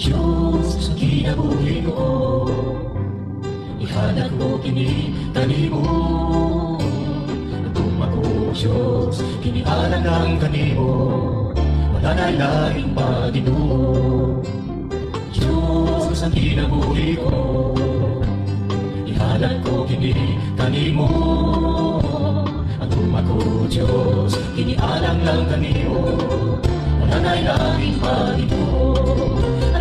Diyos sa kinabuhi ko, ihanap ko kini kanimo. Kung ako Diyos, kinialang ng kanimo, wala na laing Panginoon. Diyos ang kinabuhi ko, ihanap ko kini kanimo. Kung ako Diyos, kinialang ng kanimo, wala na laing Panginoon.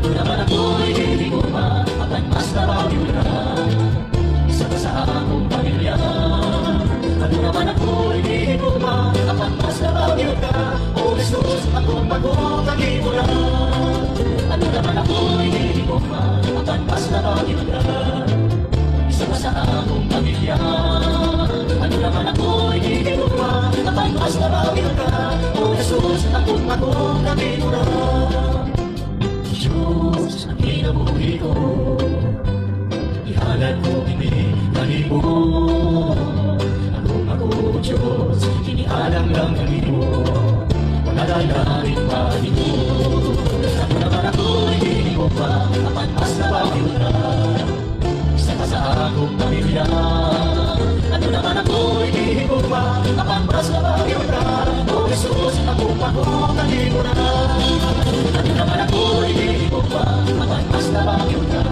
Ano naman ako'y hindi ko maapan, mas nabagyo na isa ka sa akong pamilya. Ano naman ako'y hindi ko maapan, mas nabagyo ka, O Jesus, akong magkakagi mo na. Ano naman ako'y hindi ko maapan, mas nabagyo ka, isa ka sa akong pamilya. Ano naman ako'y hindi ko maapan, mas nabagyo ka, O Jesus, akong magkakagi mo na. Diyos ang kinabuhi ko, ihanap ko kini kanimo. Ako Diyos, kinialang lang kanimo, wala na laing Panginoon. Ano naman ako'y hindi ko pa kapantas na bagyo na isa ka sa akong pamilya. Ano naman ako'y hindi ko pa kapantas na bagyo na, O Jesus, akong kanimo na. Ano naman ako'y hindi ko pa kapantas na bagyo na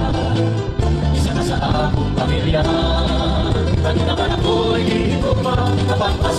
isa ka sa akong pamilya. Ano naman ako'y hindi ko pa kapantas